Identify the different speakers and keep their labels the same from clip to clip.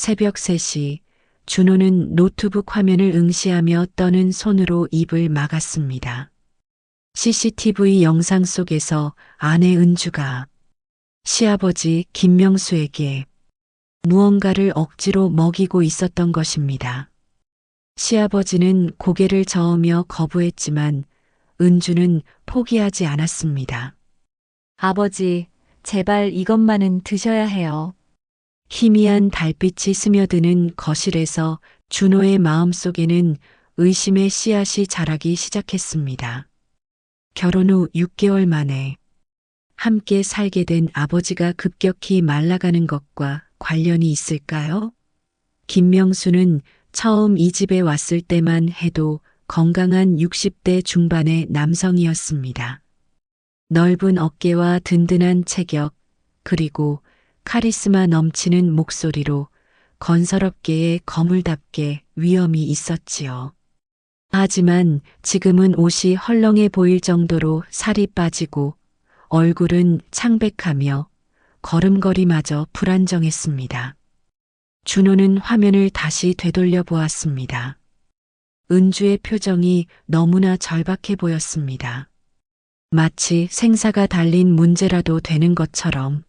Speaker 1: 새벽 3시 준호는 노트북 화면을 응시하며 떠는 손으로 입을 막았습니다. CCTV 영상 속에서 아내 은주가 시아버지 김명수에게 무언가를 억지로 먹이고 있었던 것입니다. 시아버지는 고개를 저으며 거부했지만 은주는 포기하지 않았습니다.
Speaker 2: 아버지, 제발 이것만은 드셔야 해요.
Speaker 1: 희미한 달빛이 스며드는 거실에서 준호의 마음속에는 의심의 씨앗이 자라기 시작했습니다. 결혼 후 6개월 만에 함께 살게 된 아버지가 급격히 말라가는 것과 관련이 있을까요? 김명수는 처음 이 집에 왔을 때만 해도 건강한 60대 중반의 남성이었습니다. 넓은 어깨와 든든한 체격, 그리고 카리스마 넘치는 목소리로 건설업계에 거물답게 위엄이 있었지요. 하지만 지금은 옷이 헐렁해 보일 정도로 살이 빠지고 얼굴은 창백하며 걸음걸이마저 불안정했습니다. 준호는 화면을 다시 되돌려 보았습니다. 은주의 표정이 너무나 절박해 보였습니다. 마치 생사가 달린 문제라도 되는 것처럼.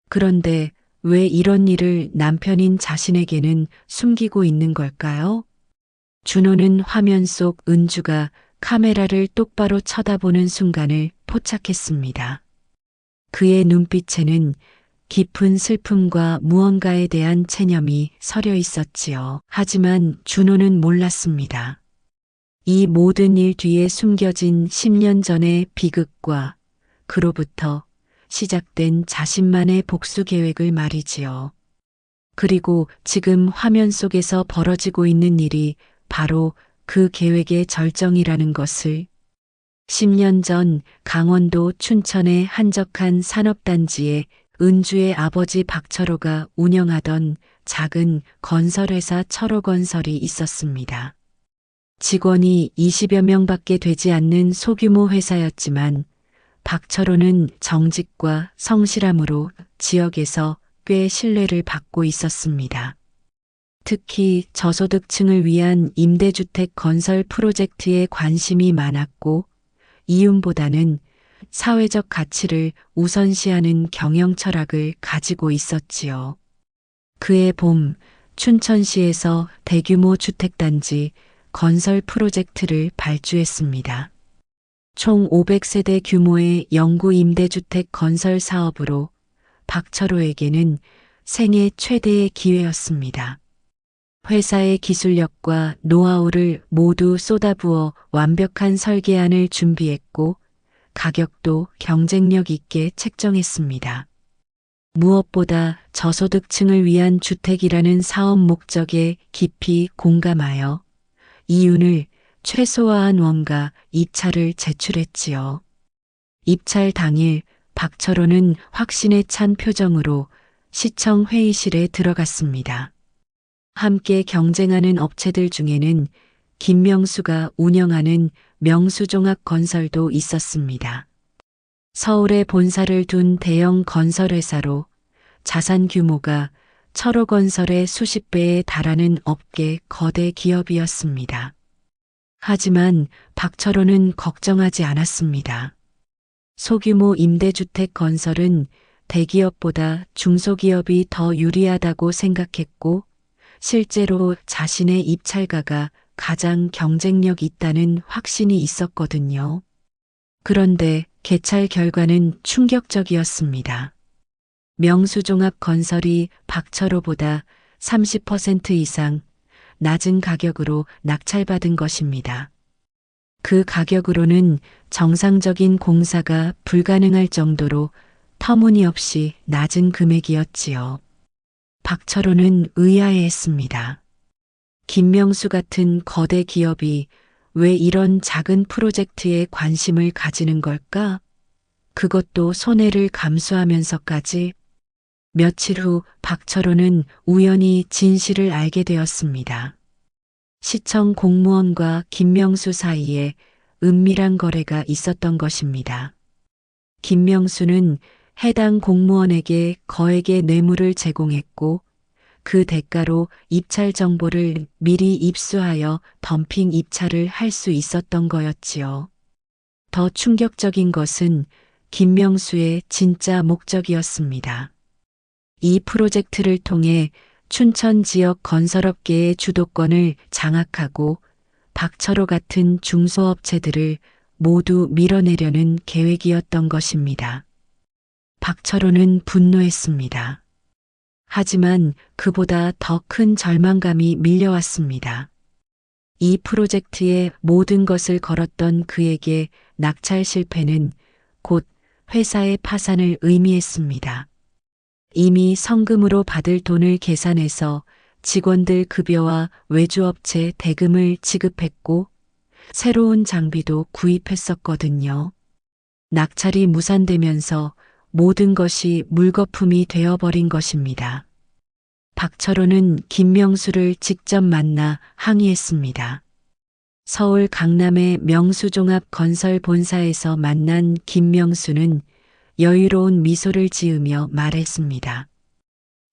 Speaker 1: 그런데 왜 이런 일을 남편인 자신에게는 숨기고 있는 걸까요? 준호는 화면 속 은주가 카메라를 똑바로 쳐다보는 순간을 포착했습니다. 그의 눈빛에는 깊은 슬픔과 무언가에 대한 체념이 서려 있었지요. 하지만 준호는 몰랐습니다. 이 모든 일 뒤에 숨겨진 10년 전의 비극과 그로부터 시작된 자신만의 복수 계획을 말이지요. 그리고 지금 화면 속에서 벌어지고 있는 일이 바로 그 계획의 절정이라는 것을 10년 전 강원도 춘천의 한적한 산업단지에 은주의 아버지 박철호가 운영하던 작은 건설회사 철호건설이 있었습니다. 직원이 20여 명밖에 되지 않는 소규모 회사였지만 박철호는 정직과 성실함으로 지역에서 꽤 신뢰를 받고 있었습니다. 특히 저소득층을 위한 임대주택 건설 프로젝트에 관심이 많았고 이윤보다는 사회적 가치를 우선시하는 경영 철학을 가지고 있었지요. 그해 봄 춘천시에서 대규모 주택단지 건설 프로젝트를 발주했습니다. 총 500세대 규모의 영구 임대주택 건설 사업으로 박철호에게는 생애 최대의 기회였습니다. 회사의 기술력과 노하우를 모두 쏟아부어 완벽한 설계안을 준비했고 가격도 경쟁력 있게 책정했습니다. 무엇보다 저소득층을 위한 주택이라는 사업 목적에 깊이 공감하여 이윤을 최소화한 원가 입찰을 제출했지요. 입찰 당일 박철호는 확신에 찬 표정으로 시청 회의실에 들어갔습니다. 함께 경쟁하는 업체들 중에는 김명수가 운영하는 명수종합건설도 있었습니다. 서울에 본사를 둔 대형 건설회사로 자산 규모가 철호건설의 수십 배에 달하는 업계 거대 기업이었습니다. 하지만 박철호는 걱정하지 않았습니다. 소규모 임대주택 건설은 대기업보다 중소기업이 더 유리하다고 생각했고 실제로 자신의 입찰가가 가장 경쟁력 있다는 확신이 있었거든요. 그런데 개찰 결과는 충격적이었습니다. 명수종합건설이 박철호보다 30% 이상 낮은 가격으로 낙찰받은 것입니다. 그 가격으로는 정상적인 공사가 불가능할 정도로 터무니없이 낮은 금액이었지요. 박철호는 의아해했습니다. 김명수 같은 거대 기업이 왜 이런 작은 프로젝트에 관심을 가지는 걸까? 그것도 손해를 감수하면서까지. 며칠 후 박철호는 우연히 진실을 알게 되었습니다. 시청 공무원과 김명수 사이에 은밀한 거래가 있었던 것입니다. 김명수는 해당 공무원에게 거액의 뇌물을 제공했고 그 대가로 입찰 정보를 미리 입수하여 덤핑 입찰을 할 수 있었던 거였지요. 더 충격적인 것은 김명수의 진짜 목적이었습니다. 이 프로젝트를 통해 춘천 지역 건설업계의 주도권을 장악하고 박철호 같은 중소업체들을 모두 밀어내려는 계획이었던 것입니다. 박철호는 분노했습니다. 하지만 그보다 더 큰 절망감이 밀려왔습니다. 이 프로젝트에 모든 것을 걸었던 그에게 낙찰 실패는 곧 회사의 파산을 의미했습니다. 이미 성금으로 받을 돈을 계산해서 직원들 급여와 외주업체 대금을 지급했고 새로운 장비도 구입했었거든요. 낙찰이 무산되면서 모든 것이 물거품이 되어버린 것입니다. 박철호는 김명수를 직접 만나 항의했습니다. 서울 강남의 명수종합건설 본사에서 만난 김명수는 여유로운 미소를 지으며 말했습니다.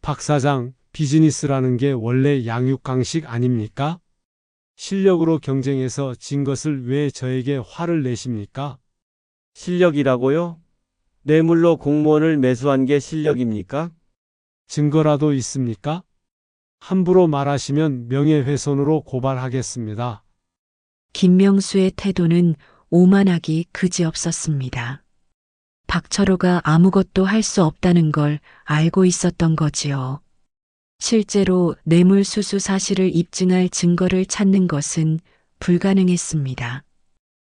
Speaker 3: 박 사장, 비즈니스라는 게 원래 양육강식 아닙니까? 실력으로 경쟁해서 진 것을 왜 저에게 화를 내십니까?
Speaker 4: 실력이라고요? 뇌물로 공무원을 매수한 게 실력입니까?
Speaker 3: 증거라도 있습니까? 함부로 말하시면 명예훼손으로 고발하겠습니다.
Speaker 1: 김명수의 태도는 오만하기 그지없었습니다. 박철호가 아무것도 할 수 없다는 걸 알고 있었던 거지요. 실제로 뇌물수수 사실을 입증할 증거를 찾는 것은 불가능했습니다.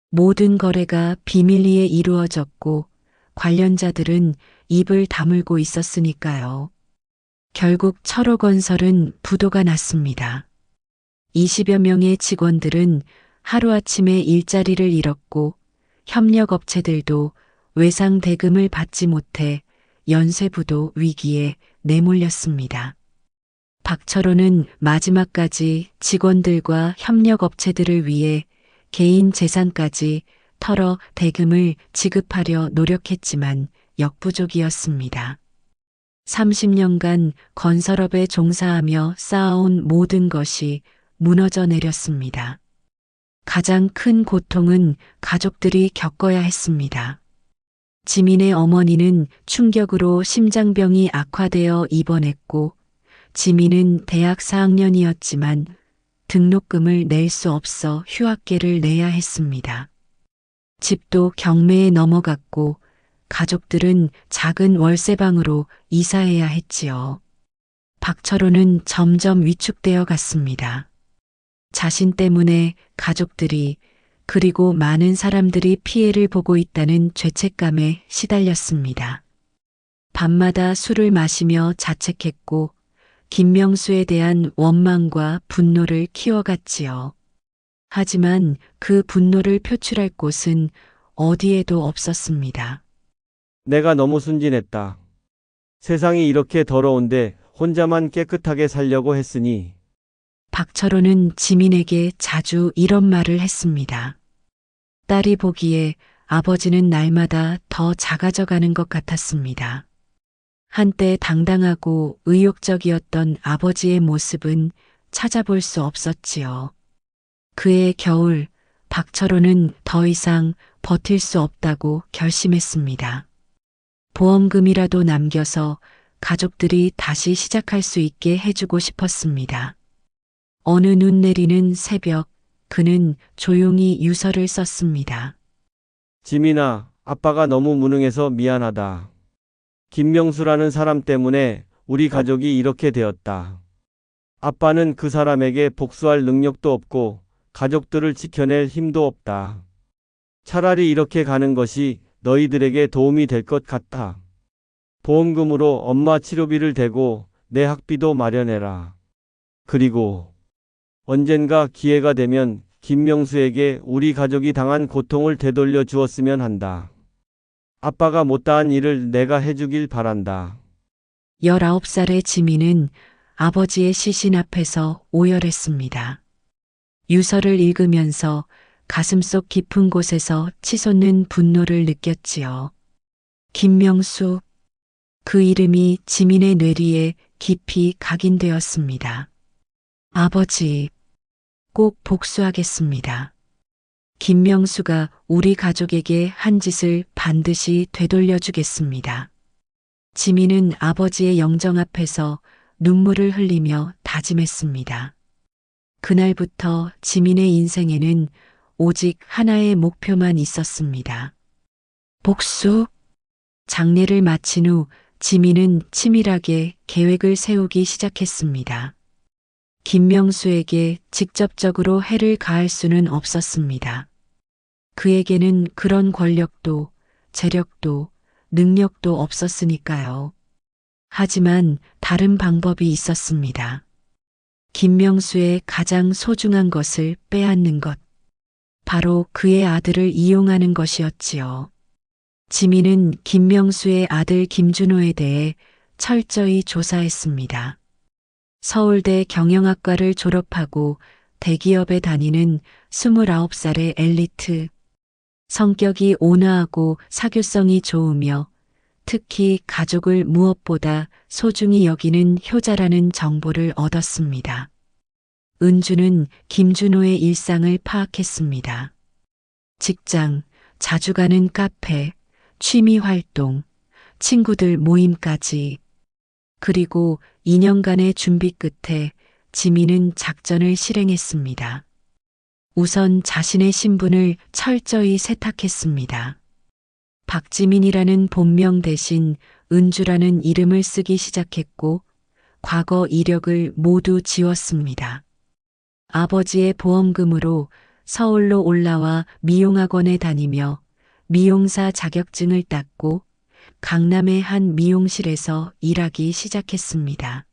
Speaker 1: 모든 거래가 비밀리에 이루어졌고 관련자들은 입을 다물고 있었으니까요. 결국 철호건설은 부도가 났습니다. 20여 명의 직원들은 하루아침에 일자리를 잃었고 협력업체들도 외상 대금을 받지 못해 연쇄부도 위기에 내몰렸습니다. 박철호는 마지막까지 직원들과 협력업체들을 위해 개인 재산까지 털어 대금을 지급하려 노력했지만 역부족이었습니다. 30년간 건설업에 종사하며 쌓아온 모든 것이 무너져 내렸습니다. 가장 큰 고통은 가족들이 겪어야 했습니다. 지민의 어머니는 충격으로 심장병이 악화되어 입원했고 지민은 대학 4학년이었지만 등록금을 낼 수 없어 휴학계를 내야 했습니다. 집도 경매에 넘어갔고 가족들은 작은 월세방으로 이사해야 했지요. 박철호는 점점 위축되어 갔습니다. 자신 때문에 가족들이 그리고 많은 사람들이 피해를 보고 있다는 죄책감에 시달렸습니다. 밤마다 술을 마시며 자책했고 김명수에 대한 원망과 분노를 키워갔지요. 하지만 그 분노를 표출할 곳은 어디에도 없었습니다.
Speaker 4: 내가 너무 순진했다. 세상이 이렇게 더러운데 혼자만 깨끗하게 살려고 했으니
Speaker 1: 박철호는 지민에게 자주 이런 말을 했습니다. 딸이 보기에 아버지는 날마다 더 작아져 가는 것 같았습니다. 한때 당당하고 의욕적이었던 아버지의 모습은 찾아볼 수 없었지요. 그해 겨울 박철호는 더 이상 버틸 수 없다고 결심했습니다. 보험금이라도 남겨서 가족들이 다시 시작할 수 있게 해주고 싶었습니다. 어느 눈 내리는 새벽, 그는 조용히 유서를 썼습니다.
Speaker 4: 지민아, 아빠가 너무 무능해서 미안하다. 김명수라는 사람 때문에 우리 가족이 이렇게 되었다. 아빠는 그 사람에게 복수할 능력도 없고 가족들을 지켜낼 힘도 없다. 차라리 이렇게 가는 것이 너희들에게 도움이 될 것 같다. 보험금으로 엄마 치료비를 대고 내 학비도 마련해라. 그리고 언젠가 기회가 되면 김명수에게 우리 가족이 당한 고통을 되돌려 주었으면 한다. 아빠가 못다한 일을 내가 해주길 바란다.
Speaker 1: 19살의 지민은 아버지의 시신 앞에서 오열했습니다. 유서를 읽으면서 가슴속 깊은 곳에서 치솟는 분노를 느꼈지요. 김명수, 그 이름이 지민의 뇌리에 깊이 각인되었습니다. 아버지, 꼭 복수하겠습니다. 김명수가 우리 가족에게 한 짓을 반드시 되돌려주겠습니다. 지민은 아버지의 영정 앞에서 눈물을 흘리며 다짐했습니다. 그날부터 지민의 인생에는 오직 하나의 목표만 있었습니다. 복수? 장례를 마친 후 지민은 치밀하게 계획을 세우기 시작했습니다. 김명수에게 직접적으로 해를 가할 수는 없었습니다. 그에게는 그런 권력도, 재력도, 능력도 없었으니까요. 하지만 다른 방법이 있었습니다. 김명수의 가장 소중한 것을 빼앗는 것. 바로 그의 아들을 이용하는 것이었지요. 지민은 김명수의 아들 김준호에 대해 철저히 조사했습니다. 서울대 경영학과를 졸업하고 대기업에 다니는 29살의 엘리트. 성격이 온화하고 사교성이 좋으며 특히 가족을 무엇보다 소중히 여기는 효자라는 정보를 얻었습니다. 은주는 김준호의 일상을 파악했습니다. 직장, 자주 가는 카페, 취미 활동, 친구들 모임까지. 그리고 2년간의 준비 끝에 지민은 작전을 실행했습니다. 우선 자신의 신분을 철저히 세탁했습니다. 박지민이라는 본명 대신 은주라는 이름을 쓰기 시작했고 과거 이력을 모두 지웠습니다. 아버지의 보험금으로 서울로 올라와 미용학원에 다니며 미용사 자격증을 땄고 강남의 한 미용실에서 일하기 시작했습니다.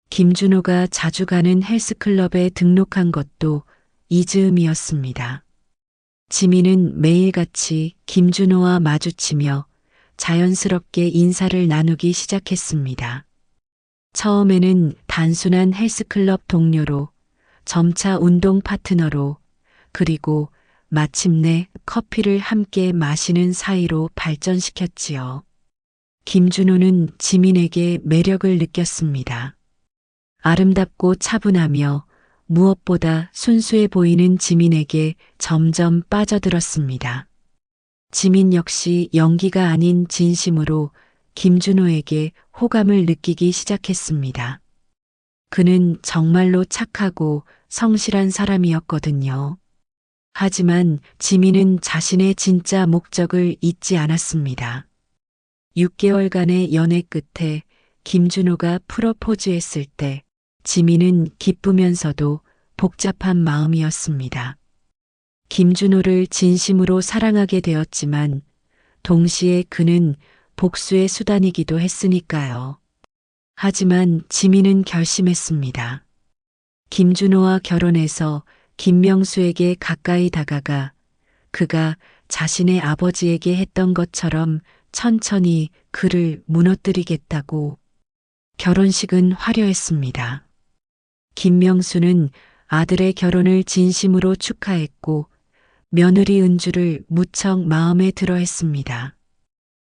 Speaker 1: 김준호가 자주 가는 헬스클럽에 등록한 것도 이 즈음이었습니다. 지민은 매일같이 김준호와 마주치며 자연스럽게 인사를 나누기 시작했습니다. 처음에는 단순한 헬스클럽 동료로, 점차 운동 파트너로, 그리고 마침내 커피를 함께 마시는 사이로 발전시켰지요. 김준호는 지민에게 매력을 느꼈습니다. 아름답고 차분하며 무엇보다 순수해 보이는 지민에게 점점 빠져들었습니다. 지민 역시 연기가 아닌 진심으로 김준호에게 호감을 느끼기 시작했습니다. 그는 정말로 착하고 성실한 사람이었거든요. 하지만 지민은 자신의 진짜 목적을 잊지 않았습니다. 6개월간의 연애 끝에 김준호가 프로포즈했을 때 지민은 기쁘면서도 복잡한 마음이었습니다. 김준호를 진심으로 사랑하게 되었지만 동시에 그는 복수의 수단이기도 했으니까요. 하지만 지민은 결심했습니다. 김준호와 결혼해서 김명수에게 가까이 다가가 그가 자신의 아버지에게 했던 것처럼 천천히 그를 무너뜨리겠다고. 결혼식은 화려했습니다. 김명수는 아들의 결혼을 진심으로 축하했고 며느리 은주를 무척 마음에 들어 했습니다.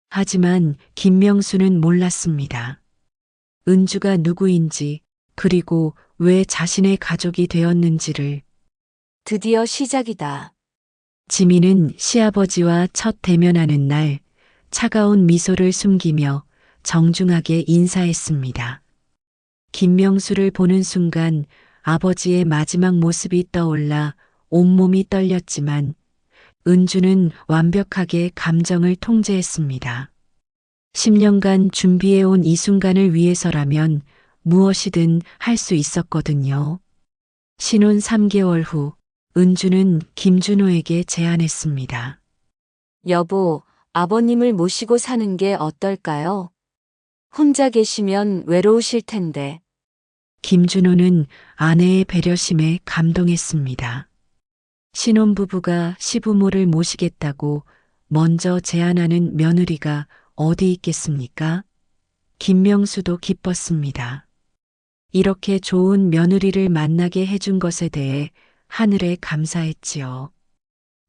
Speaker 1: 하지만 김명수는 몰랐습니다. 은주가 누구인지 그리고 왜 자신의 가족이 되었는지를.
Speaker 2: 드디어 시작이다.
Speaker 1: 지민은 시아버지와 첫 대면하는 날 차가운 미소를 숨기며 정중하게 인사했습니다. 김명수를 보는 순간 아버지의 마지막 모습이 떠올라 온몸이 떨렸지만 은주는 완벽하게 감정을 통제했습니다. 10년간 준비해온 이 순간을 위해서라면 무엇이든 할 수 있었거든요. 신혼 3개월 후 은주는 김준호에게 제안했습니다.
Speaker 2: 여보, 아버님을 모시고 사는 게 어떨까요? 혼자 계시면 외로우실 텐데.
Speaker 1: 김준호는 아내의 배려심에 감동했습니다. 신혼부부가 시부모를 모시겠다고 먼저 제안하는 며느리가 어디 있겠습니까? 김명수도 기뻤습니다. 이렇게 좋은 며느리를 만나게 해준 것에 대해 하늘에 감사했지요.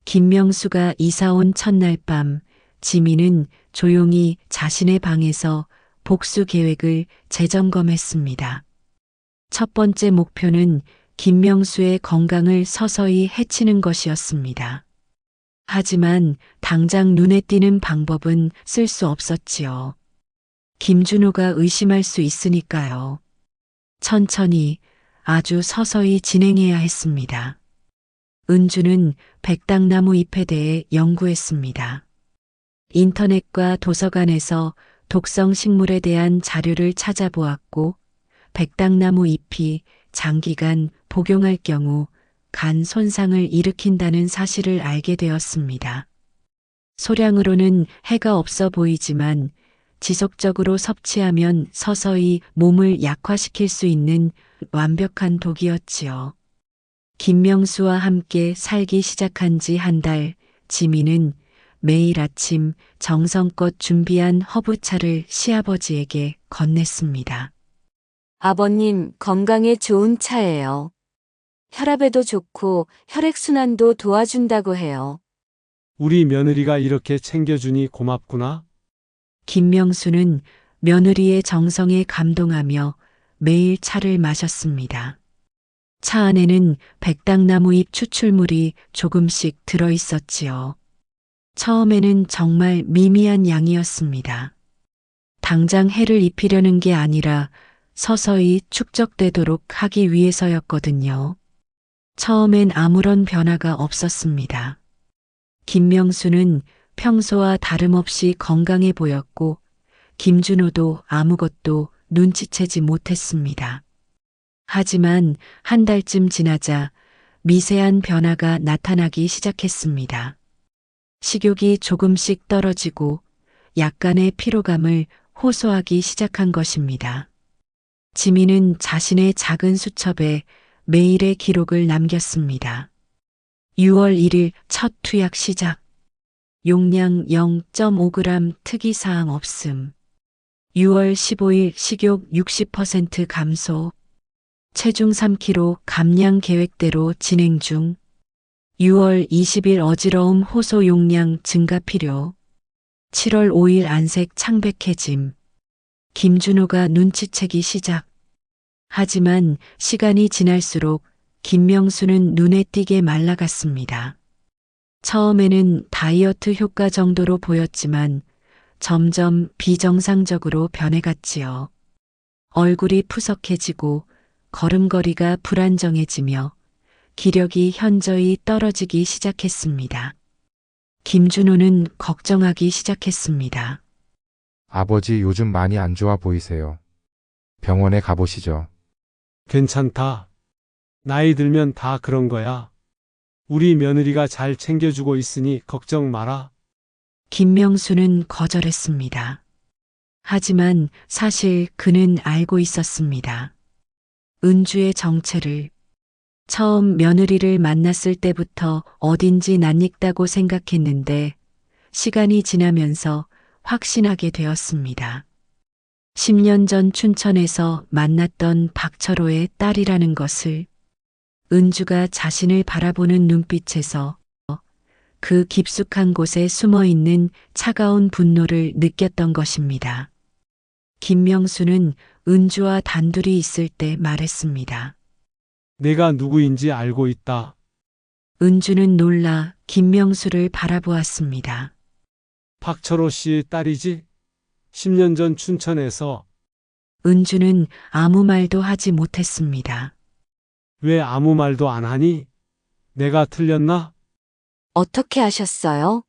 Speaker 1: 김명수가 이사 온 첫날 밤 지민은 조용히 자신의 방에서 복수 계획을 재점검했습니다. 첫 번째 목표는 김명수의 건강을 서서히 해치는 것이었습니다. 하지만 당장 눈에 띄는 방법은 쓸 수 없었지요. 김준호가 의심할 수 있으니까요. 천천히, 아주 서서히 진행해야 했습니다. 은주는 백당나무 잎에 대해 연구했습니다. 인터넷과 도서관에서 독성 식물에 대한 자료를 찾아보았고, 백당나무 잎이 장기간 복용할 경우 간 손상을 일으킨다는 사실을 알게 되었습니다. 소량으로는 해가 없어 보이지만 지속적으로 섭취하면 서서히 몸을 약화시킬 수 있는 완벽한 독이었지요. 김명수와 함께 살기 시작한 지 한 달, 지민은 매일 아침 정성껏 준비한 허브차를 시아버지에게 건넸습니다.
Speaker 2: 아버님, 건강에 좋은 차예요. 혈압에도 좋고 혈액순환도 도와준다고 해요.
Speaker 3: 우리 며느리가 이렇게 챙겨주니 고맙구나.
Speaker 1: 김명수는 며느리의 정성에 감동하며 매일 차를 마셨습니다. 차 안에는 백당나무 잎 추출물이 조금씩 들어 있었지요. 처음에는 정말 미미한 양이었습니다. 당장 해를 입히려는 게 아니라 서서히 축적되도록 하기 위해서였거든요. 처음엔 아무런 변화가 없었습니다. 김명수는 평소와 다름없이 건강해 보였고, 김준호도 아무것도 눈치채지 못했습니다. 하지만 한 달쯤 지나자 미세한 변화가 나타나기 시작했습니다. 식욕이 조금씩 떨어지고 약간의 피로감을 호소하기 시작한 것입니다. 지민은 자신의 작은 수첩에 매일의 기록을 남겼습니다. 6월 1일 첫 투약 시작. 용량 0.5g 특이사항 없음. 6월 15일 식욕 60% 감소. 체중 3kg 감량 계획대로 진행 중. 6월 20일 어지러움 호소 용량 증가 필요. 7월 5일 안색 창백해짐. 김준호가 눈치채기 시작. 하지만 시간이 지날수록 김명수는 눈에 띄게 말라갔습니다. 처음에는 다이어트 효과 정도로 보였지만 점점 비정상적으로 변해갔지요. 얼굴이 푸석해지고 걸음걸이가 불안정해지며 기력이 현저히 떨어지기 시작했습니다. 김준호는 걱정하기 시작했습니다.
Speaker 5: 아버지 요즘 많이 안 좋아 보이세요. 병원에 가보시죠.
Speaker 3: 괜찮다. 나이 들면 다 그런 거야. 우리 며느리가 잘 챙겨주고 있으니 걱정 마라.
Speaker 1: 김명수는 거절했습니다. 하지만 사실 그는 알고 있었습니다. 은주의 정체를. 처음 며느리를 만났을 때부터 어딘지 낯익다고 생각했는데 시간이 지나면서 확신하게 되었습니다. 10년 전 춘천에서 만났던 박철호의 딸이라는 것을, 은주가 자신을 바라보는 눈빛에서 그 깊숙한 곳에 숨어 있는 차가운 분노를 느꼈던 것입니다. 김명수는 은주와 단둘이 있을 때 말했습니다.
Speaker 3: 내가 누구인지 알고 있다.
Speaker 1: 은주는 놀라 김명수를 바라보았습니다.
Speaker 3: 박철호 씨 딸이지? 10년 전 춘천에서.
Speaker 1: 은주는 아무 말도 하지 못했습니다.
Speaker 3: 왜 아무 말도 안 하니? 내가 틀렸나?
Speaker 2: 어떻게 아셨어요?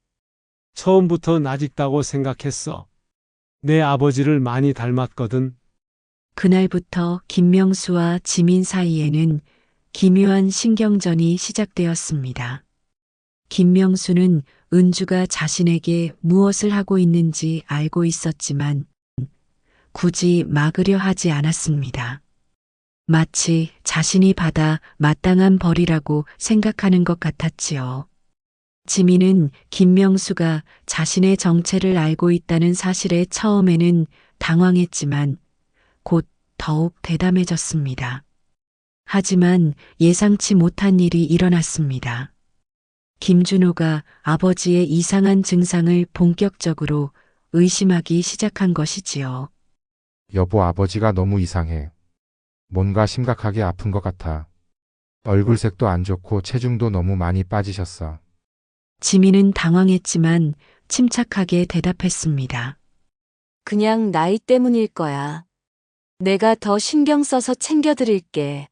Speaker 3: 처음부터 낯익다고 생각했어. 내 아버지를 많이 닮았거든.
Speaker 1: 그날부터 김명수와 지민 사이에는 기묘한 신경전이 시작되었습니다. 김명수는 은주가 자신에게 무엇을 하고 있는지 알고 있었지만 굳이 막으려 하지 않았습니다. 마치 자신이 받아 마땅한 벌이라고 생각하는 것 같았지요. 지민은 김명수가 자신의 정체를 알고 있다는 사실에 처음에는 당황했지만 곧 더욱 대담해졌습니다. 하지만 예상치 못한 일이 일어났습니다. 김준호가 아버지의 이상한 증상을 본격적으로 의심하기 시작한 것이지요.
Speaker 5: 여보, 아버지가 너무 이상해. 뭔가 심각하게 아픈 것 같아. 얼굴색도 안 좋고 체중도 너무 많이 빠지셨어.
Speaker 1: 지민은 당황했지만 침착하게 대답했습니다.
Speaker 2: 그냥 나이 때문일 거야. 내가 더 신경 써서 챙겨드릴게.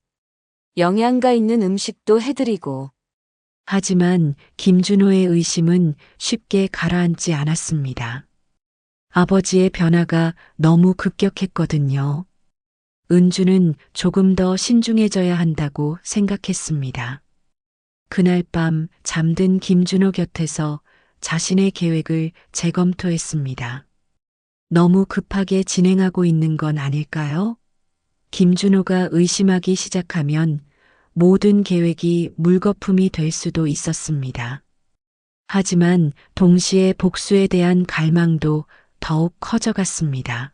Speaker 2: 영양가 있는 음식도 해드리고.
Speaker 1: 하지만 김준호의 의심은 쉽게 가라앉지 않았습니다. 아버지의 변화가 너무 급격했거든요. 은주는 조금 더 신중해져야 한다고 생각했습니다. 그날 밤 잠든 김준호 곁에서 자신의 계획을 재검토했습니다. 너무 급하게 진행하고 있는 건 아닐까요? 김준호가 의심하기 시작하면 모든 계획이 물거품이 될 수도 있었습니다. 하지만 동시에 복수에 대한 갈망도 더욱 커져갔습니다.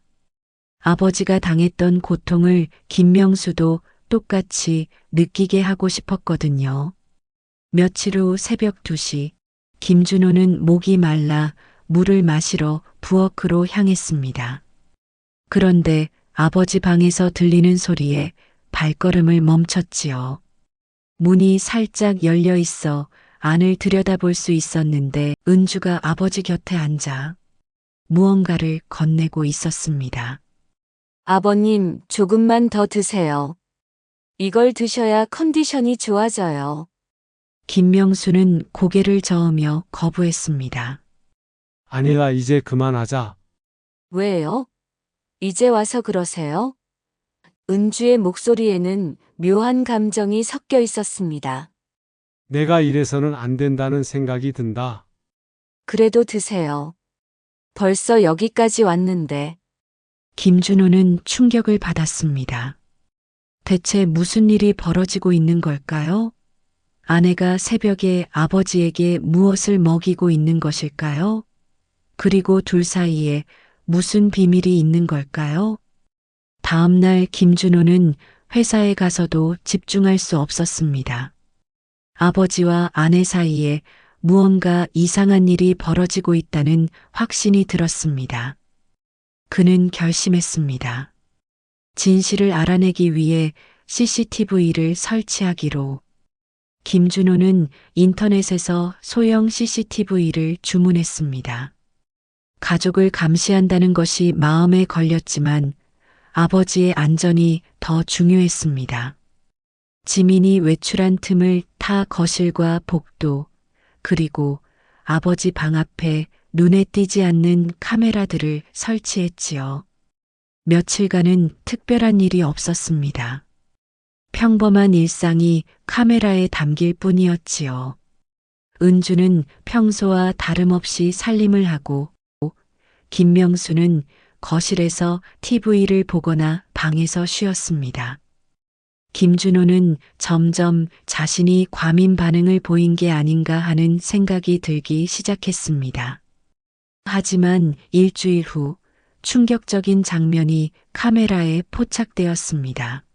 Speaker 1: 아버지가 당했던 고통을 김명수도 똑같이 느끼게 하고 싶었거든요. 며칠 후 새벽 2시, 김준호는 목이 말라 물을 마시러 부엌으로 향했습니다. 그런데 아버지 방에서 들리는 소리에 발걸음을 멈췄지요. 문이 살짝 열려 있어 안을 들여다볼 수 있었는데 은주가 아버지 곁에 앉아 무언가를 건네고 있었습니다.
Speaker 2: 아버님, 조금만 더 드세요. 이걸 드셔야 컨디션이 좋아져요.
Speaker 1: 김명수는 고개를 저으며 거부했습니다.
Speaker 3: 아니라 이제 그만하자.
Speaker 2: 왜요? 이제 와서 그러세요? 은주의 목소리에는 묘한 감정이 섞여 있었습니다.
Speaker 3: 내가 이래서는 안 된다는 생각이 든다.
Speaker 2: 그래도 드세요. 벌써 여기까지 왔는데.
Speaker 1: 김준호는 충격을 받았습니다. 대체 무슨 일이 벌어지고 있는 걸까요? 아내가 새벽에 아버지에게 무엇을 먹이고 있는 것일까요? 그리고 둘 사이에 무슨 비밀이 있는 걸까요? 다음 날 김준호는 회사에 가서도 집중할 수 없었습니다. 아버지와 아내 사이에 무언가 이상한 일이 벌어지고 있다는 확신이 들었습니다. 그는 결심했습니다. 진실을 알아내기 위해 CCTV를 설치하기로. 김준호는 인터넷에서 소형 CCTV를 주문했습니다. 가족을 감시한다는 것이 마음에 걸렸지만 아버지의 안전이 더 중요했습니다. 지민이 외출한 틈을 타 거실과 복도, 그리고 아버지 방 앞에 눈에 띄지 않는 카메라들을 설치했지요. 며칠간은 특별한 일이 없었습니다. 평범한 일상이 카메라에 담길 뿐이었지요. 은주는 평소와 다름없이 살림을 하고 김명수는 거실에서 TV를 보거나 방에서 쉬었습니다. 김준호는 점점 자신이 과민 반응을 보인 게 아닌가 하는 생각이 들기 시작했습니다. 하지만 일주일 후 충격적인 장면이 카메라에 포착되었습니다.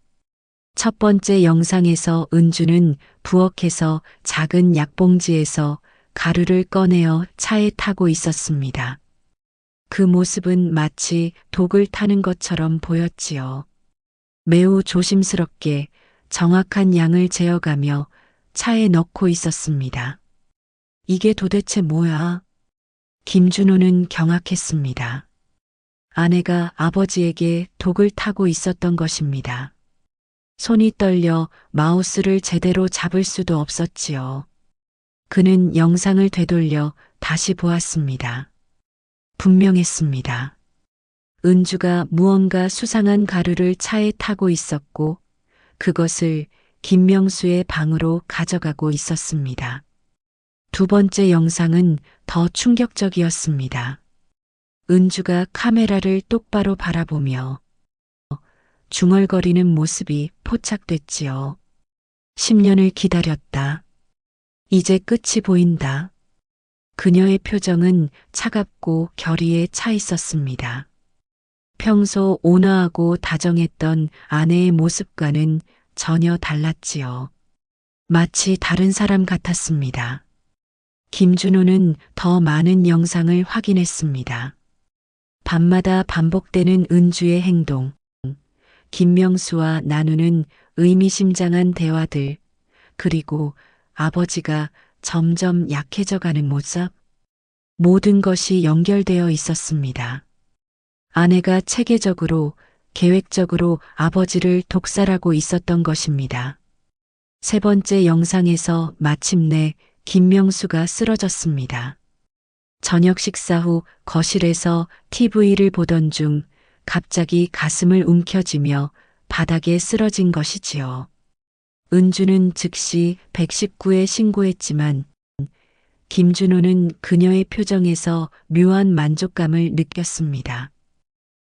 Speaker 1: 첫 번째 영상에서 은주는 부엌에서 작은 약봉지에서 가루를 꺼내어 차에 타고 있었습니다. 그 모습은 마치 독을 타는 것처럼 보였지요. 매우 조심스럽게 정확한 양을 재어가며 차에 넣고 있었습니다. 이게 도대체 뭐야? 김준호는 경악했습니다. 아내가 아버지에게 독을 타고 있었던 것입니다. 손이 떨려 마우스를 제대로 잡을 수도 없었지요. 그는 영상을 되돌려 다시 보았습니다. 분명했습니다. 은주가 무언가 수상한 가루를 차에 타고 있었고 그것을 김명수의 방으로 가져가고 있었습니다. 두 번째 영상은 더 충격적이었습니다. 은주가 카메라를 똑바로 바라보며 중얼거리는 모습이 포착됐지요. 10년을 기다렸다. 이제 끝이 보인다. 그녀의 표정은 차갑고 결의에 차 있었습니다. 평소 온화하고 다정했던 아내의 모습과는 전혀 달랐지요. 마치 다른 사람 같았습니다. 김준호는 더 많은 영상을 확인했습니다. 밤마다 반복되는 은주의 행동. 김명수와 나누는 의미심장한 대화들. 그리고 아버지가 점점 약해져 가는 모습. 모든 것이 연결되어 있었습니다. 아내가 체계적으로, 계획적으로 아버지를 독살하고 있었던 것입니다. 세 번째 영상에서 마침내 김명수가 쓰러졌습니다. 저녁 식사 후 거실에서 TV를 보던 중 갑자기 가슴을 움켜쥐며 바닥에 쓰러진 것이지요. 은주는 즉시 119에 신고했지만 김준호는 그녀의 표정에서 묘한 만족감을 느꼈습니다.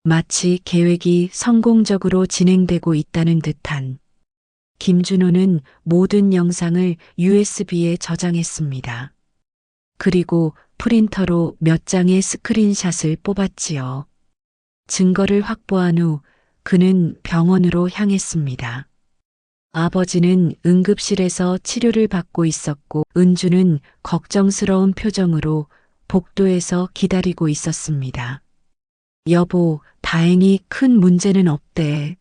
Speaker 1: 마치 계획이 성공적으로 진행되고 있다는 듯한. 김준호는 모든 영상을 USB에 저장했습니다. 그리고 프린터로 몇 장의 스크린샷을 뽑았지요. 증거를 확보한 후 그는 병원으로 향했습니다. 아버지는 응급실에서 치료를 받고 있었고 은주는 걱정스러운 표정으로 복도에서 기다리고 있었습니다. 여보, 다행히 큰 문제는 없대.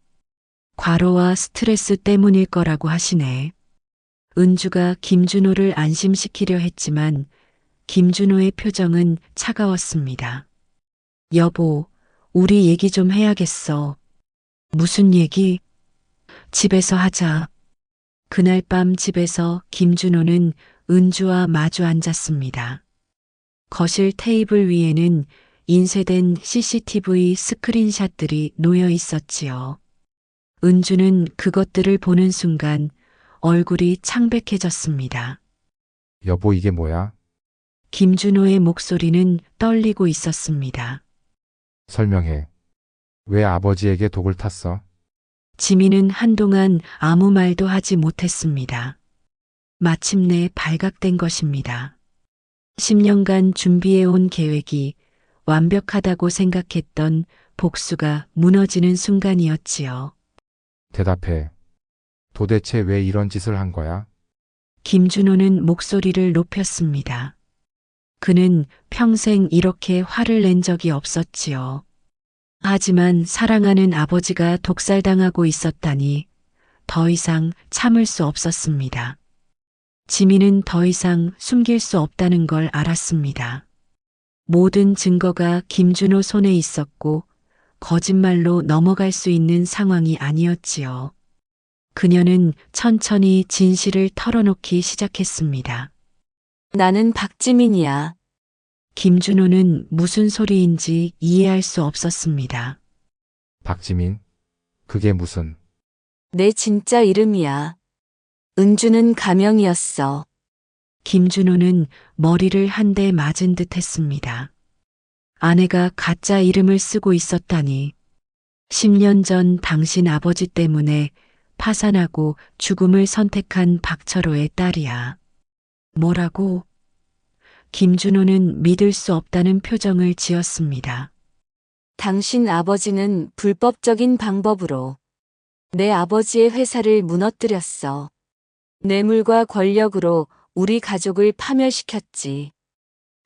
Speaker 1: 과로와 스트레스 때문일 거라고 하시네. 은주가 김준호를 안심시키려 했지만 김준호의 표정은 차가웠습니다. 여보, 우리 얘기 좀 해야겠어. 무슨 얘기? 집에서 하자. 그날 밤 집에서 김준호는 은주와 마주 앉았습니다. 거실 테이블 위에는 인쇄된 CCTV 스크린샷들이 놓여 있었지요. 은주는 그것들을 보는 순간 얼굴이 창백해졌습니다.
Speaker 5: 여보, 이게 뭐야?
Speaker 1: 김준호의 목소리는 떨리고 있었습니다.
Speaker 5: 설명해. 왜 아버지에게 독을 탔어?
Speaker 1: 지민은 한동안 아무 말도 하지 못했습니다. 마침내 발각된 것입니다. 10년간 준비해온 계획이 완벽하다고 생각했던 복수가 무너지는 순간이었지요.
Speaker 5: 대답해. 도대체 왜 이런 짓을 한 거야?
Speaker 1: 김준호는 목소리를 높였습니다. 그는 평생 이렇게 화를 낸 적이 없었지요. 하지만 사랑하는 아버지가 독살당하고 있었다니 더 이상 참을 수 없었습니다. 지민은 더 이상 숨길 수 없다는 걸 알았습니다. 모든 증거가 김준호 손에 있었고 거짓말로 넘어갈 수 있는 상황이 아니었지요. 그녀는 천천히 진실을 털어놓기 시작했습니다.
Speaker 2: 나는 박지민이야.
Speaker 1: 김준호는 무슨 소리인지 이해할 수 없었습니다.
Speaker 5: 박지민? 그게 무슨?
Speaker 2: 내 진짜 이름이야. 은주는 가명이었어.
Speaker 1: 김준호는 머리를 한 대 맞은 듯 했습니다. 아내가 가짜 이름을 쓰고 있었다니. 10년 전 당신 아버지 때문에 파산하고 죽음을 선택한 박철호의 딸이야. 뭐라고? 김준호는 믿을 수 없다는 표정을 지었습니다.
Speaker 2: 당신 아버지는 불법적인 방법으로 내 아버지의 회사를 무너뜨렸어. 뇌물과 권력으로 우리 가족을 파멸시켰지.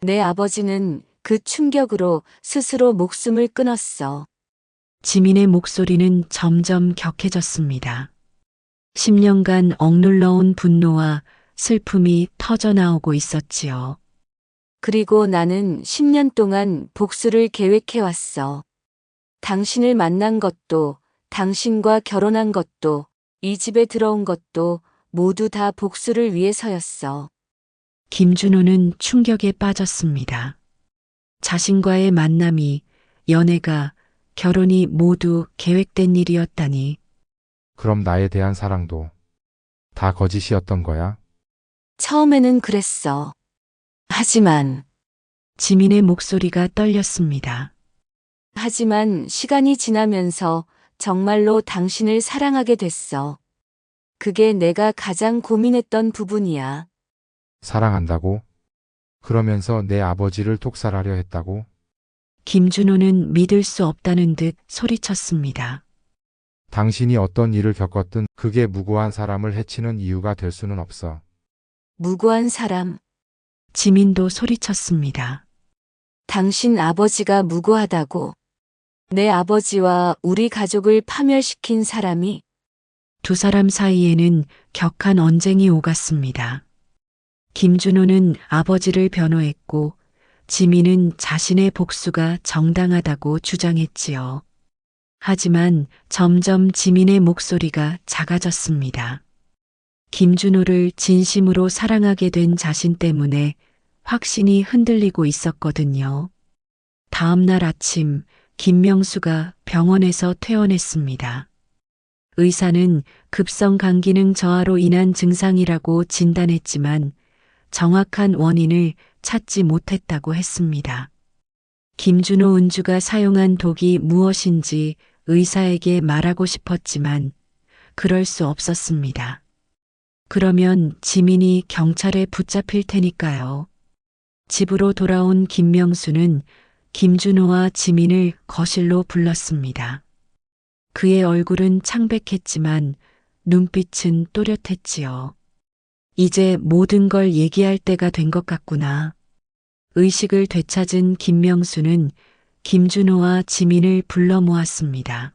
Speaker 2: 내 아버지는 그 충격으로 스스로 목숨을 끊었어.
Speaker 1: 지민의 목소리는 점점 격해졌습니다. 10년간 억눌러온 분노와 슬픔이 터져나오고 있었지요.
Speaker 2: 그리고 나는 10년 동안 복수를 계획해왔어. 당신을 만난 것도, 당신과 결혼한 것도, 이 집에 들어온 것도 모두 다 복수를 위해서였어.
Speaker 1: 김준호는 충격에 빠졌습니다. 자신과의 만남이, 연애가, 결혼이 모두 계획된 일이었다니.
Speaker 5: 그럼 나에 대한 사랑도 다 거짓이었던 거야?
Speaker 2: 처음에는 그랬어. 하지만
Speaker 1: 지민의 목소리가 떨렸습니다.
Speaker 2: 시간이 지나면서 정말로 당신을 사랑하게 됐어. 그게 내가 가장 고민했던 부분이야.
Speaker 5: 사랑한다고? 그러면서 내 아버지를 독살하려 했다고?
Speaker 1: 김준호는 믿을 수 없다는 듯 소리쳤습니다.
Speaker 5: 당신이 어떤 일을 겪었든 그게 무고한 사람을 해치는 이유가 될 수는 없어.
Speaker 2: 무고한 사람,
Speaker 1: 지민도 소리쳤습니다.
Speaker 2: 당신 아버지가 무고하다고. 내 아버지와 우리 가족을 파멸시킨 사람이
Speaker 1: 두 사람 사이에는 격한 언쟁이 오갔습니다. 김준호는 아버지를 변호했고 지민은 자신의 복수가 정당하다고 주장했지요. 하지만 점점 지민의 목소리가 작아졌습니다. 김준호를 진심으로 사랑하게 된 자신 때문에 확신이 흔들리고 있었거든요. 다음 날 아침 김명수가 병원에서 퇴원했습니다. 의사는 급성 간기능 저하로 인한 증상이라고 진단했지만 정확한 원인을 찾지 못했다고 했습니다. 김준호 은주가 사용한 독이 무엇인지 의사에게 말하고 싶었지만 그럴 수 없었습니다. 그러면 지민이 경찰에 붙잡힐 테니까요. 집으로 돌아온 김명수는 김준호와 지민을 거실로 불렀습니다. 그의 얼굴은 창백했지만 눈빛은 또렷했지요. 이제 모든 걸 얘기할 때가 된 것 같구나. 의식을 되찾은 김명수는 김준호와 지민을 불러 모았습니다.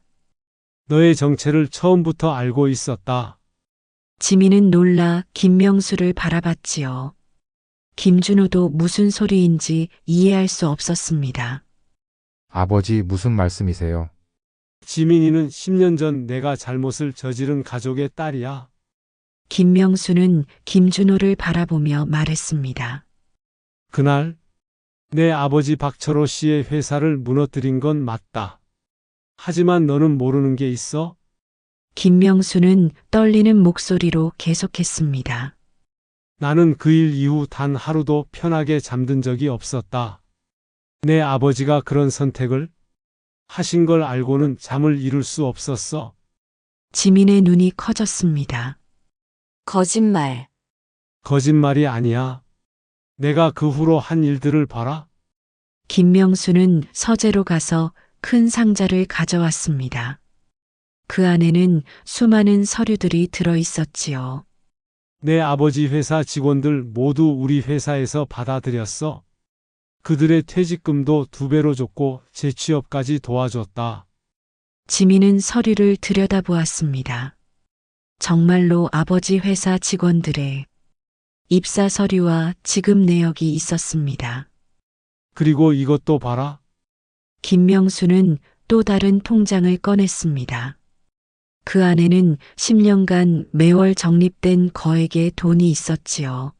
Speaker 3: 너의 정체를 처음부터 알고 있었다.
Speaker 1: 지민은 놀라 김명수를 바라봤지요. 김준호도 무슨 소리인지 이해할 수 없었습니다.
Speaker 5: 아버지 무슨 말씀이세요?
Speaker 3: 지민이는 10년 전 내가 잘못을 저지른 가족의 딸이야.
Speaker 1: 김명수는 김준호를 바라보며 말했습니다.
Speaker 3: 그날 내 아버지 박철호 씨의 회사를 무너뜨린 건 맞다. 하지만 너는 모르는 게 있어?
Speaker 1: 김명수는 떨리는 목소리로 계속했습니다.
Speaker 3: 나는 그 일 이후 단 하루도 편하게 잠든 적이 없었다. 내 아버지가 그런 선택을 하신 걸 알고는 잠을 이룰 수 없었어.
Speaker 1: 지민의 눈이 커졌습니다.
Speaker 2: 거짓말.
Speaker 3: 거짓말이 아니야. 내가 그 후로 한 일들을 봐라.
Speaker 1: 김명수는 서재로 가서 큰 상자를 가져왔습니다. 그 안에는 수많은 서류들이 들어 있었지요.
Speaker 3: 내 아버지 회사 직원들 모두 우리 회사에서 받아들였어. 그들의 퇴직금도 2배로 줬고 재취업까지 도와줬다.
Speaker 1: 지민은 서류를 들여다보았습니다. 정말로 아버지 회사 직원들의 입사 서류와 지급 내역이 있었습니다.
Speaker 3: 그리고 이것도 봐라.
Speaker 1: 김명수는 또 다른 통장을 꺼냈습니다. 그 안에는 10년간 매월 적립된 거액의 돈이 있었지요.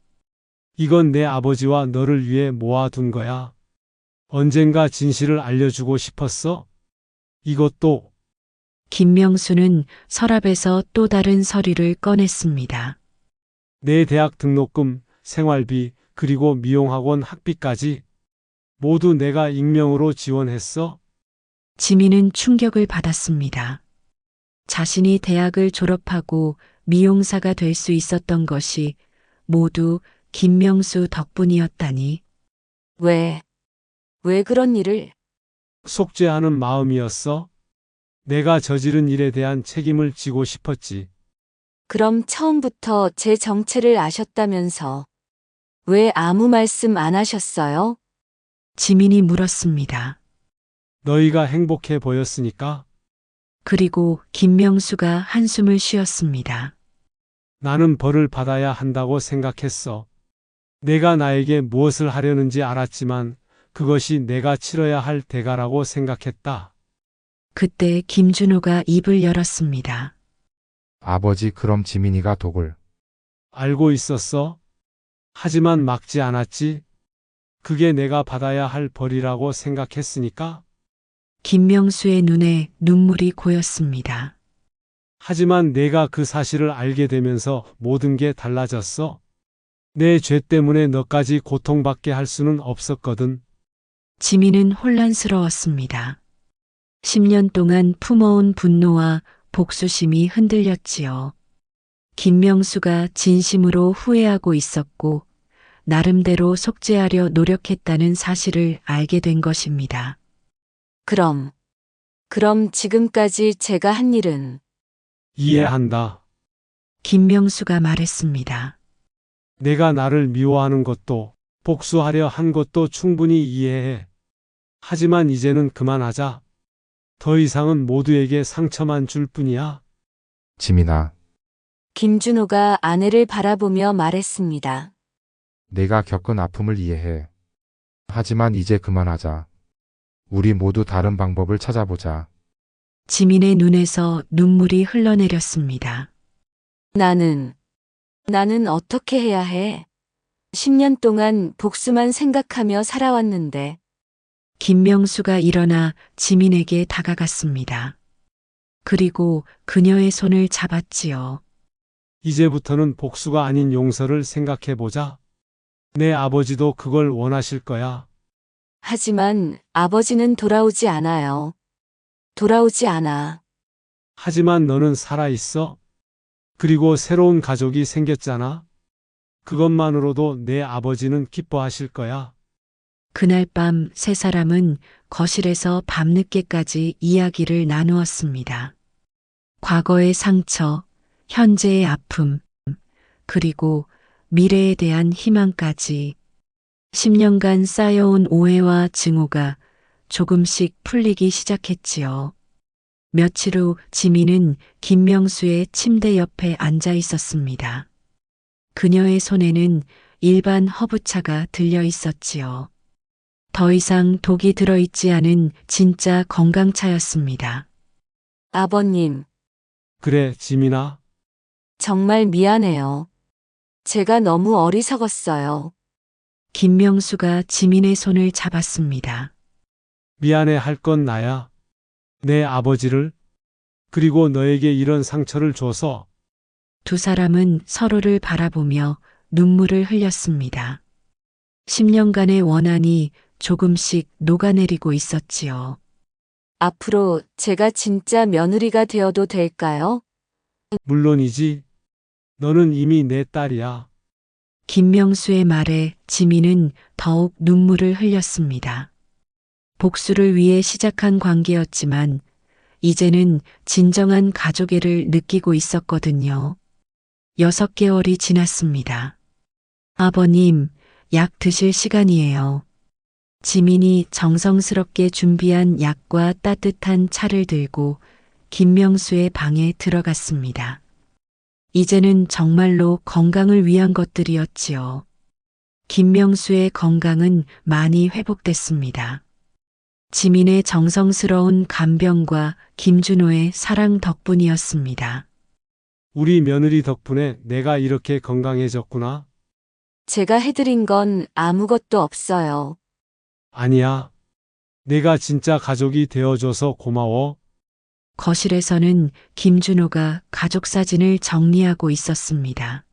Speaker 3: 이건 내 아버지와 너를 위해 모아둔 거야. 언젠가 진실을 알려주고 싶었어? 이것도
Speaker 1: 김명수는 서랍에서 또 다른 서류를 꺼냈습니다.
Speaker 3: 내 대학 등록금, 생활비, 그리고 미용학원 학비까지 모두 내가 익명으로 지원했어.
Speaker 1: 지민은 충격을 받았습니다. 자신이 대학을 졸업하고 미용사가 될 수 있었던 것이 모두 김명수 덕분이었다니.
Speaker 2: 왜 그런 일을?
Speaker 3: 속죄하는 마음이었어. 내가 저지른 일에 대한 책임을 지고 싶었지.
Speaker 2: 그럼 처음부터 제 정체를 아셨다면서 왜 아무 말씀 안 하셨어요?
Speaker 1: 지민이 물었습니다.
Speaker 3: 너희가 행복해 보였으니까.
Speaker 1: 그리고 김명수가 한숨을 쉬었습니다.
Speaker 3: 나는 벌을 받아야 한다고 생각했어. 내가 나에게 무엇을 하려는지 알았지만 그것이 내가 치러야 할 대가라고 생각했다.
Speaker 1: 그때 김준호가 입을 열었습니다.
Speaker 5: 아버지 그럼 지민이가 독을.
Speaker 3: 알고 있었어. 하지만 막지 않았지. 그게 내가 받아야 할 벌이라고 생각했으니까.
Speaker 1: 김명수의 눈에 눈물이 고였습니다.
Speaker 3: 하지만 내가 그 사실을 알게 되면서 모든 게 달라졌어. 내 죄 때문에 너까지 고통받게 할 수는 없었거든.
Speaker 1: 지민은 혼란스러웠습니다. 10년 동안 품어온 분노와 복수심이 흔들렸지요. 김명수가 진심으로 후회하고 있었고 나름대로 속죄하려 노력했다는 사실을 알게 된 것입니다.
Speaker 2: 그럼 지금까지 제가 한 일은
Speaker 3: 이해한다.
Speaker 1: 김명수가 말했습니다.
Speaker 3: 내가 나를 미워하는 것도 복수하려 한 것도 충분히 이해해. 하지만 이제는 그만하자. 더 이상은 모두에게 상처만 줄 뿐이야.
Speaker 5: 지민아,
Speaker 2: 김준호가 아내를 바라보며 말했습니다.
Speaker 5: 내가 겪은 아픔을 이해해. 하지만 이제 그만하자. 우리 모두 다른 방법을 찾아보자.
Speaker 1: 지민의 눈에서 눈물이 흘러내렸습니다.
Speaker 2: 나는 어떻게 해야 해? 10년 동안 복수만 생각하며 살아왔는데,
Speaker 1: 김명수가 일어나 지민에게 다가갔습니다. 그리고 그녀의 손을 잡았지요.
Speaker 3: 이제부터는 복수가 아닌 용서를 생각해보자. 내 아버지도 그걸 원하실 거야.
Speaker 2: 하지만 아버지는 돌아오지 않아요. 돌아오지 않아.
Speaker 3: 하지만 너는 살아있어. 그리고 새로운 가족이 생겼잖아. 그것만으로도 내 아버지는 기뻐하실 거야.
Speaker 1: 그날 밤 세 사람은 거실에서 밤늦게까지 이야기를 나누었습니다. 과거의 상처, 현재의 아픔, 그리고 미래에 대한 희망까지 10년간 쌓여온 오해와 증오가 조금씩 풀리기 시작했지요. 며칠 후 지민은 김명수의 침대 옆에 앉아 있었습니다. 그녀의 손에는 일반 허브차가 들려 있었지요. 더 이상 독이 들어있지 않은 진짜 건강차였습니다.
Speaker 2: 아버님,
Speaker 3: 그래, 지민아.
Speaker 2: 정말 미안해요. 제가 너무 어리석었어요.
Speaker 1: 김명수가 지민의 손을 잡았습니다.
Speaker 3: 미안해 할 건 나야. 내 아버지를, 그리고 너에게 이런 상처를 줘서.
Speaker 1: 두 사람은 서로를 바라보며 눈물을 흘렸습니다. 10년간의 원한이 조금씩 녹아내리고 있었지요.
Speaker 2: 앞으로 제가 진짜 며느리가 되어도 될까요?
Speaker 3: 물론이지. 너는 이미 내 딸이야.
Speaker 1: 김명수의 말에 지민은 더욱 눈물을 흘렸습니다. 복수를 위해 시작한 관계였지만 이제는 진정한 가족애를 느끼고 있었거든요. 6개월이 지났습니다. 아버님, 약 드실 시간이에요. 지민이 정성스럽게 준비한 약과 따뜻한 차를 들고 김명수의 방에 들어갔습니다. 이제는 정말로 건강을 위한 것들이었지요. 김명수의 건강은 많이 회복됐습니다. 지민의 정성스러운 간병과 김준호의 사랑 덕분이었습니다.
Speaker 3: 우리 며느리 덕분에 내가 이렇게 건강해졌구나.
Speaker 2: 제가 해드린 건 아무것도 없어요.
Speaker 3: 아니야. 내가 진짜 가족이 되어줘서 고마워.
Speaker 1: 거실에서는 김준호가 가족 사진을 정리하고 있었습니다.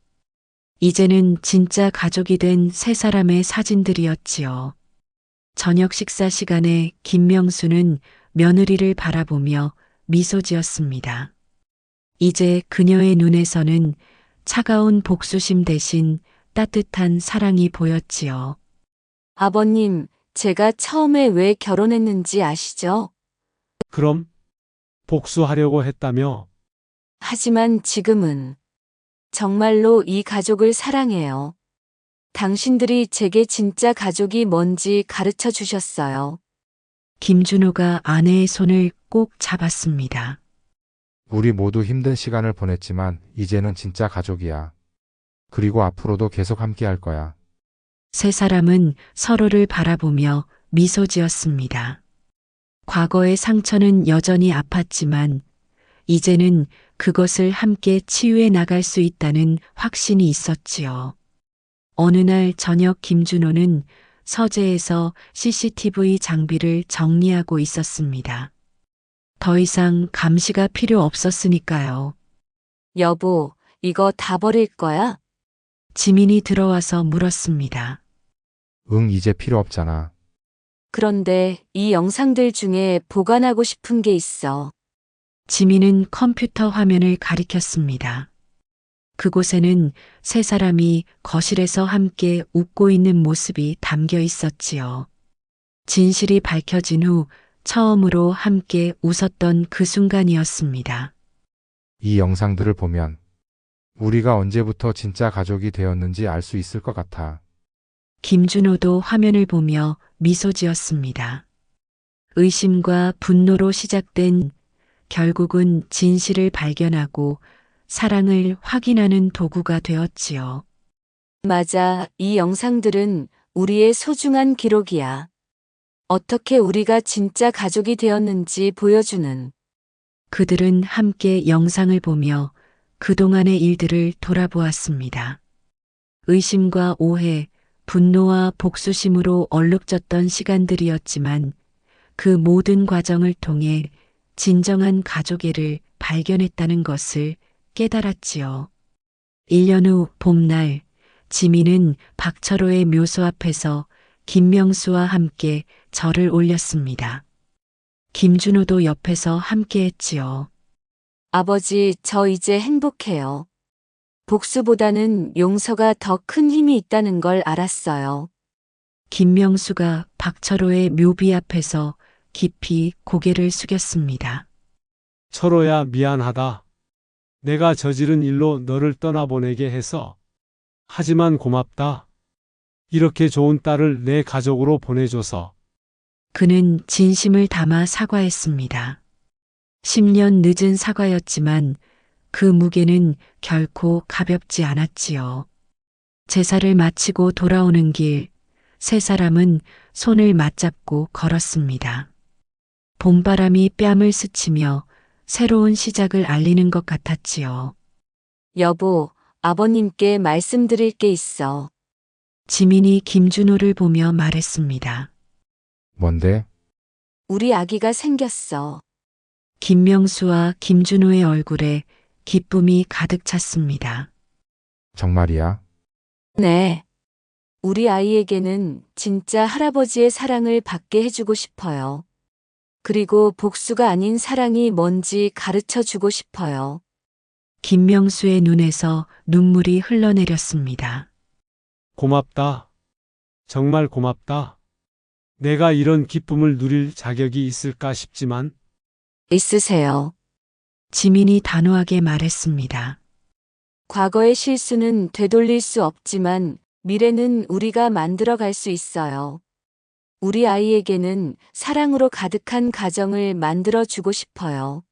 Speaker 1: 이제는 진짜 가족이 된 세 사람의 사진들이었지요. 저녁 식사 시간에 김명수는 며느리를 바라보며 미소 지었습니다. 이제 그녀의 눈에서는 차가운 복수심 대신 따뜻한 사랑이 보였지요.
Speaker 2: 아버님, 제가 처음에 왜 결혼했는지 아시죠?
Speaker 3: 그럼 복수하려고 했다며?
Speaker 2: 하지만 지금은 정말로 이 가족을 사랑해요. 당신들이 제게 진짜 가족이 뭔지 가르쳐 주셨어요.
Speaker 1: 김준호가 아내의 손을 꼭 잡았습니다.
Speaker 5: 우리 모두 힘든 시간을 보냈지만 이제는 진짜 가족이야. 그리고 앞으로도 계속 함께 할 거야.
Speaker 1: 세 사람은 서로를 바라보며 미소 지었습니다. 과거의 상처는 여전히 아팠지만 이제는 그것을 함께 치유해 나갈 수 있다는 확신이 있었지요. 어느 날 저녁 김준호는 서재에서 CCTV 장비를 정리하고 있었습니다. 더 이상 감시가 필요 없었으니까요.
Speaker 2: 여보, 이거 다 버릴 거야?
Speaker 1: 지민이 들어와서 물었습니다.
Speaker 5: 응, 이제 필요 없잖아.
Speaker 2: 그런데 이 영상들 중에 보관하고 싶은 게 있어.
Speaker 1: 지민은 컴퓨터 화면을 가리켰습니다. 그곳에는 세 사람이 거실에서 함께 웃고 있는 모습이 담겨 있었지요. 진실이 밝혀진 후 처음으로 함께 웃었던 그 순간이었습니다.
Speaker 5: 이 영상들을 보면 우리가 언제부터 진짜 가족이 되었는지 알 수 있을 것 같아.
Speaker 1: 김준호도 화면을 보며 미소 지었습니다. 의심과 분노로 시작된 결국은 진실을 발견하고 사랑을 확인하는 도구가 되었지요.
Speaker 2: 맞아, 이 영상들은 우리의 소중한 기록이야. 어떻게 우리가 진짜 가족이 되었는지 보여주는.
Speaker 1: 그들은 함께 영상을 보며 그동안의 일들을 돌아보았습니다. 의심과 오해, 분노와 복수심으로 얼룩졌던 시간들이었지만 그 모든 과정을 통해 진정한 가족애를 발견했다는 것을 깨달았지요. 1년 후 봄날, 지민은 박철호의 묘소 앞에서 김명수와 함께 절을 올렸습니다. 김준호도 옆에서 함께 했지요.
Speaker 2: 아버지, 저 이제 행복해요. 복수보다는 용서가 더 큰 힘이 있다는 걸 알았어요.
Speaker 1: 김명수가 박철호의 묘비 앞에서 깊이 고개를 숙였습니다.
Speaker 3: 철호야, 미안하다. 내가 저지른 일로 너를 떠나보내게 해서. 하지만 고맙다. 이렇게 좋은 딸을 내 가족으로 보내줘서.
Speaker 1: 그는 진심을 담아 사과했습니다. 10년 늦은 사과였지만 그 무게는 결코 가볍지 않았지요. 제사를 마치고 돌아오는 길, 세 사람은 손을 맞잡고 걸었습니다. 봄바람이 뺨을 스치며 새로운 시작을 알리는 것 같았지요.
Speaker 2: 여보, 아버님께 말씀드릴 게 있어.
Speaker 1: 지민이 김준호를 보며 말했습니다.
Speaker 5: 뭔데?
Speaker 2: 우리 아기가 생겼어.
Speaker 1: 김명수와 김준호의 얼굴에 기쁨이 가득 찼습니다.
Speaker 5: 정말이야?
Speaker 2: 네. 우리 아이에게는 진짜 할아버지의 사랑을 받게 해주고 싶어요. 그리고 복수가 아닌 사랑이 뭔지 가르쳐 주고 싶어요.
Speaker 1: 김명수의 눈에서 눈물이 흘러내렸습니다.
Speaker 3: 고맙다. 정말 고맙다. 내가 이런 기쁨을 누릴 자격이 있을까 싶지만
Speaker 2: 있으세요.
Speaker 1: 지민이 단호하게 말했습니다.
Speaker 2: 과거의 실수는 되돌릴 수 없지만 미래는 우리가 만들어 갈 수 있어요. 우리 아이에게는 사랑으로 가득한 가정을 만들어 주고 싶어요.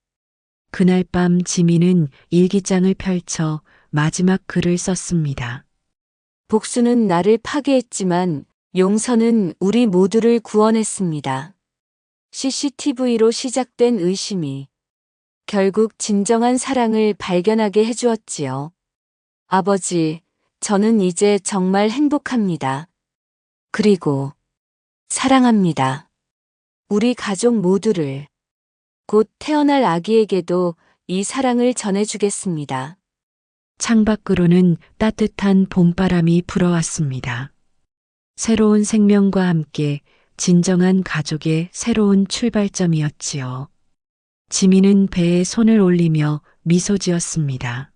Speaker 1: 그날 밤 지민은 일기장을 펼쳐 마지막 글을 썼습니다.
Speaker 2: 복수는 나를 파괴했지만 용서는 우리 모두를 구원했습니다. CCTV로 시작된 의심이 결국 진정한 사랑을 발견하게 해주었지요. 아버지, 저는 이제 정말 행복합니다. 그리고 사랑합니다. 우리 가족 모두를, 곧 태어날 아기에게도 이 사랑을 전해주겠습니다.
Speaker 1: 창밖으로는 따뜻한 봄바람이 불어왔습니다. 새로운 생명과 함께 진정한 가족의 새로운 출발점이었지요. 지민은 배에 손을 올리며 미소 지었습니다.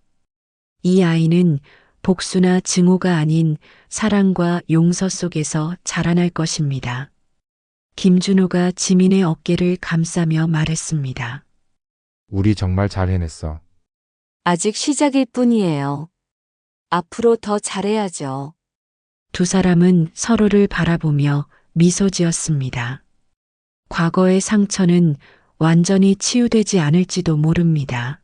Speaker 1: 이 아이는 복수나 증오가 아닌 사랑과 용서 속에서 자라날 것입니다. 김준호가 지민의 어깨를 감싸며 말했습니다.
Speaker 5: 우리 정말 잘 해냈어.
Speaker 2: 아직 시작일 뿐이에요. 앞으로 더 잘해야죠.
Speaker 1: 두 사람은 서로를 바라보며 미소 지었습니다. 과거의 상처는 완전히 치유되지 않을지도 모릅니다.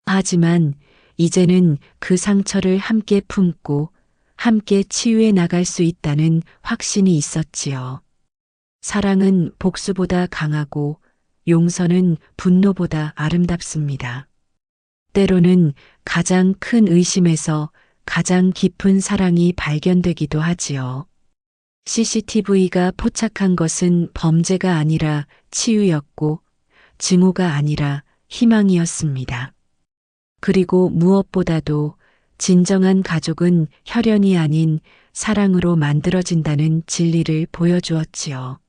Speaker 1: 하지만 이제는 그 상처를 함께 품고 함께 치유해 나갈 수 있다는 확신이 있었지요. 사랑은 복수보다 강하고 용서는 분노보다 아름답습니다. 때로는 가장 큰 의심에서 가장 깊은 사랑이 발견되기도 하지요. CCTV가 포착한 것은 범죄가 아니라 치유였고 증오가 아니라 희망이었습니다. 그리고 무엇보다도 진정한 가족은 혈연이 아닌 사랑으로 만들어진다는 진리를 보여주었지요.